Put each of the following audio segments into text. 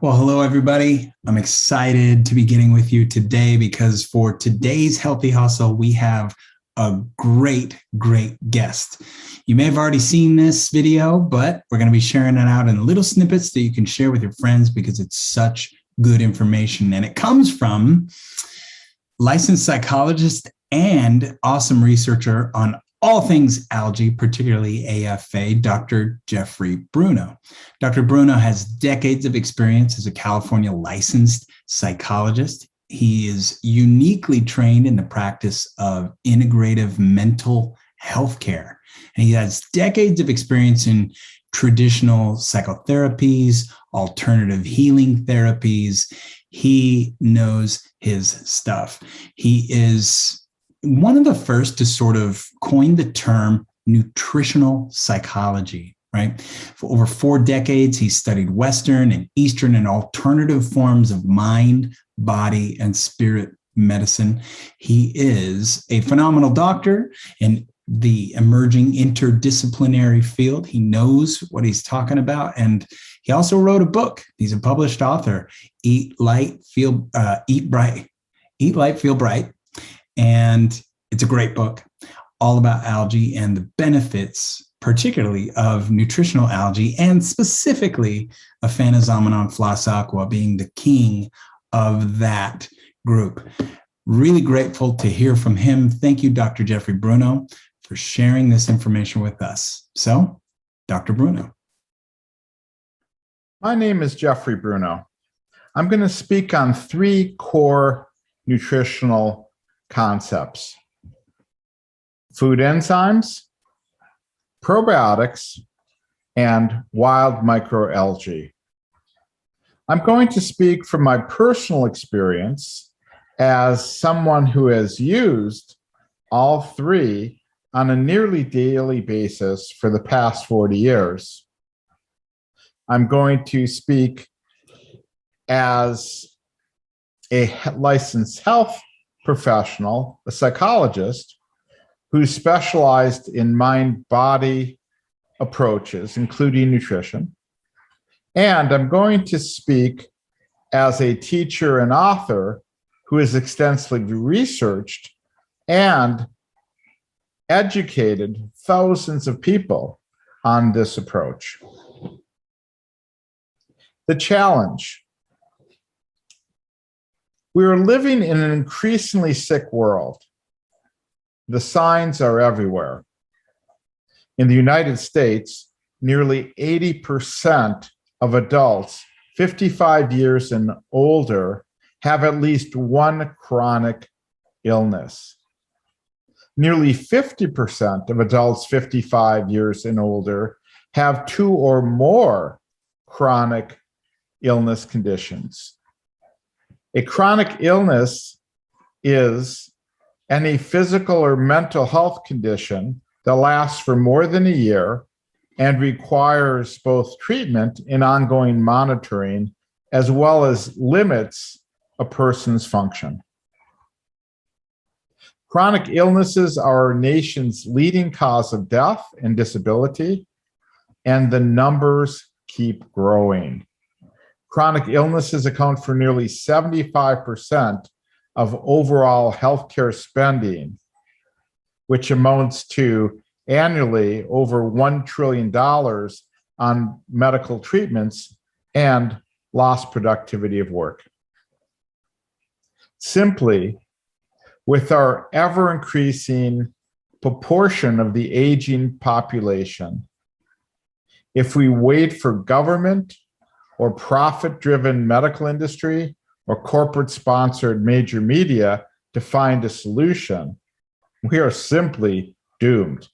Well, hello, everybody. I'm excited to be getting with you today because for today's Healthy Hustle, we have a great guest. You may have already seen this video, but we're going to be sharing it out in little snippets that you can share with your friends because it's such good information. And it comes from licensed psychologist and awesome researcher on all things algae, particularly AFA, Dr. Jeffrey Bruno. Dr. Bruno has decades of experience as a California licensed psychologist. He is uniquely trained in the practice of integrative mental health care. And he has decades of experience in traditional psychotherapies, alternative healing therapies. He knows his stuff. He is one of the first to sort of coin the term nutritional psychology, right? For over 4 decades, he studied Western and Eastern and alternative forms of mind, body, and spirit medicine. He is a phenomenal doctor in the emerging interdisciplinary field. He knows what he's talking about. And he also wrote a book. He's a published author, Eat Light, Feel Bright. And it's a great book all about algae and the benefits, particularly of nutritional algae, and specifically Aphanizomenon flos-aquae being the king of that group. Really grateful to hear from him. Thank you, Dr. Jeffrey Bruno, for sharing this information with us. So, Dr. Bruno. My name is Jeffrey Bruno. I'm going to speak on 3 core nutritional concepts: food enzymes, probiotics, and wild microalgae. I'm going to speak from my personal experience as someone who has used all 3 on a nearly daily basis for the past 40 years. I'm going to speak as a licensed health professional, a psychologist, who specialized in mind-body approaches, including nutrition. And I'm going to speak as a teacher and author who has extensively researched and educated thousands of people on this approach. The challenge. We are living in an increasingly sick world. The signs are everywhere. In the United States, nearly 80% of adults 55 years and older have at least one chronic illness. Nearly 50% of adults 55 years and older have 2 or more chronic illness conditions. A chronic illness is any physical or mental health condition that lasts for more than a year and requires both treatment and ongoing monitoring, as well as limits a person's function. Chronic illnesses are our nation's leading cause of death and disability, and the numbers keep growing. Chronic illnesses account for nearly 75% of overall healthcare spending, which amounts to annually over $1 trillion on medical treatments and lost productivity of work. Simply, with our ever-increasing proportion of the aging population, if we wait for government or profit-driven medical industry or corporate-sponsored major media to find a solution, we are simply doomed.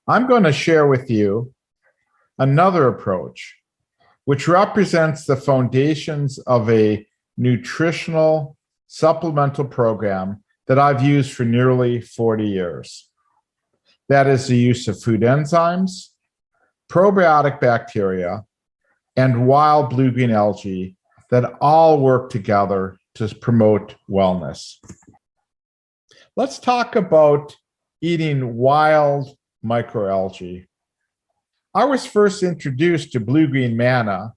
I'm going to share with you another approach, which represents the foundations of a nutritional supplemental program that I've used for nearly 40 years. That is the use of food enzymes, probiotic bacteria, and wild blue-green algae that all work together to promote wellness. Let's talk about eating wild microalgae. I was first introduced to blue-green manna,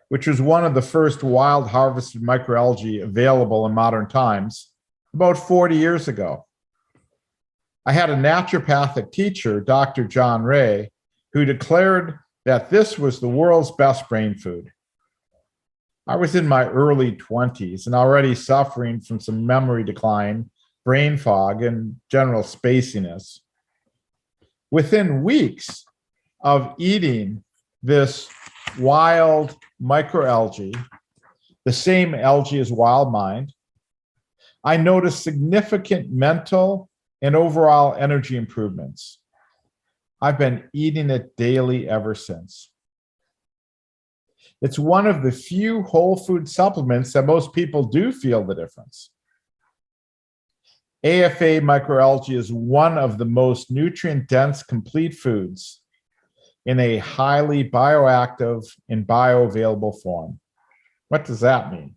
which was one of the first wild harvested microalgae available in modern times, about 40 years ago. I had a naturopathic teacher, Dr. John Ray, who declared that this was the world's best brain food. I was in my early 20s and already suffering from some memory decline, brain fog, and general spaciness. Within weeks of eating this wild microalgae, the same algae as wild mind, I noticed significant mental and overall energy improvements. I've been eating it daily ever since. It's one of the few whole food supplements that most people do feel the difference. AFA microalgae is one of the most nutrient-dense complete foods in a highly bioactive and bioavailable form. What does that mean?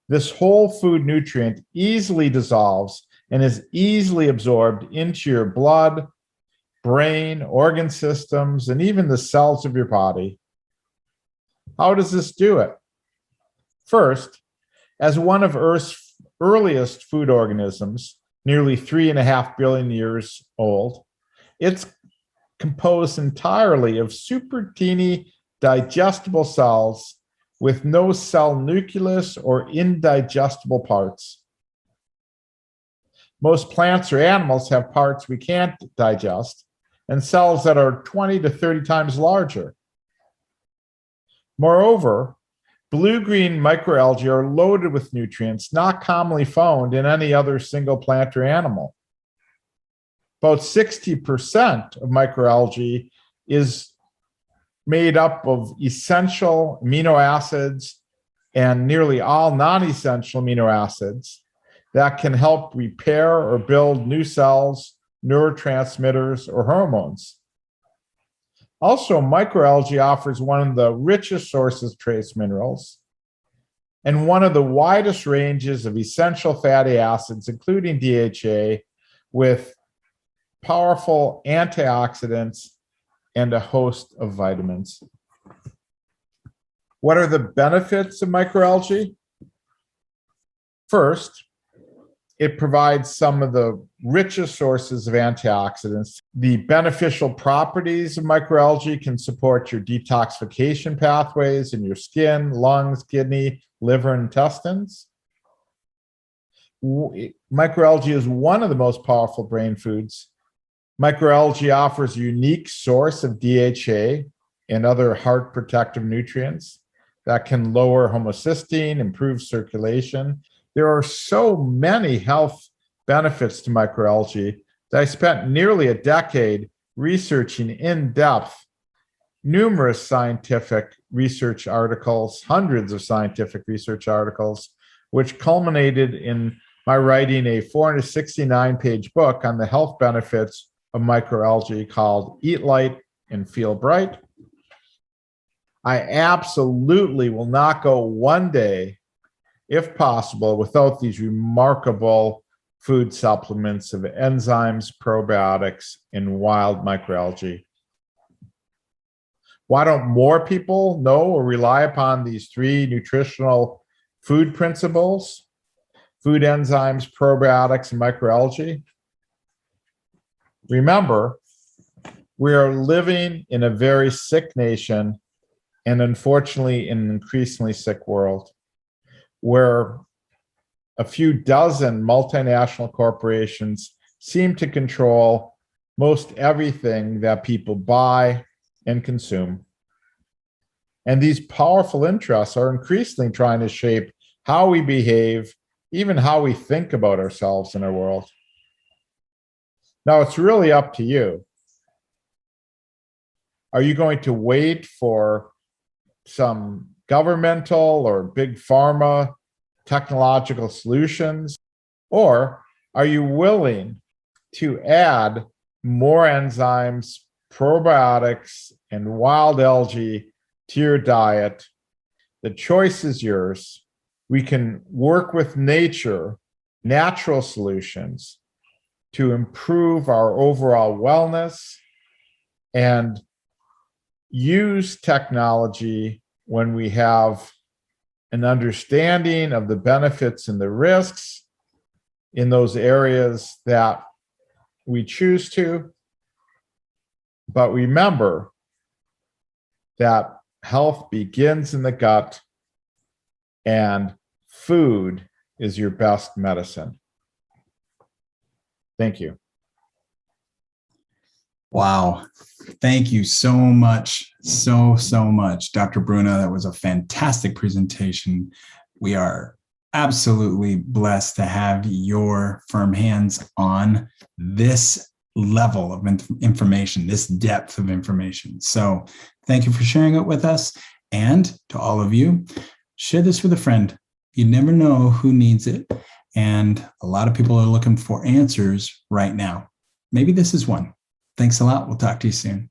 This whole food nutrient easily dissolves and is easily absorbed into your blood, brain, organ systems, and even the cells of your body. How does this do it? First, as one of Earth's earliest food organisms, nearly 3.5 billion years old, it's composed entirely of super teeny digestible cells with no cell nucleus or indigestible parts. Most plants or animals have parts we can't digest and cells that are 20 to 30 times larger. Moreover, blue-green microalgae are loaded with nutrients not commonly found in any other single plant or animal. About 60% of microalgae is made up of essential amino acids and nearly all non-essential amino acids that can help repair or build new cells, neurotransmitters, or hormones. Also, microalgae offers one of the richest sources of trace minerals and one of the widest ranges of essential fatty acids, including DHA, with powerful antioxidants and a host of vitamins. What are the benefits of microalgae? First, it provides some of the richest sources of antioxidants. The beneficial properties of microalgae can support your detoxification pathways in your skin, lungs, kidney, liver, and intestines. Microalgae is one of the most powerful brain foods. Microalgae offers a unique source of DHA and other heart protective nutrients that can lower homocysteine, improve circulation. There are so many health benefits to microalgae that I spent nearly a decade researching in depth numerous scientific research articles, hundreds of scientific research articles, which culminated in my writing a 469-page book on the health benefits of microalgae called Eat Light and Feel Bright. I absolutely will not go one day, if possible, without these remarkable food supplements of enzymes, probiotics, and wild microalgae. Why don't more people know or rely upon these three nutritional food principles: food enzymes, probiotics, and microalgae? Remember, we are living in a very sick nation and unfortunately in an increasingly sick world, where a few dozen multinational corporations seem to control most everything that people buy and consume. And these powerful interests are increasingly trying to shape how we behave, even how we think about ourselves in our world. Now, it's really up to you. Are you going to wait for some governmental or big pharma technological solutions? Or are you willing to add more enzymes, probiotics, and wild algae to your diet? The choice is yours. We can work with nature, natural solutions to improve our overall wellness and use technology when we have an understanding of the benefits and the risks in those areas that we choose to. But remember that health begins in the gut, and food is your best medicine. Thank you. Wow. Thank you so much. So much, Dr. Bruno. That was a fantastic presentation. We are absolutely blessed to have your firm hands on this level of information, this depth of information. So thank you for sharing it with us. And to all of you, share this with a friend. You never know who needs it. And a lot of people are looking for answers right now. Maybe this is one. Thanks a lot. We'll talk to you soon.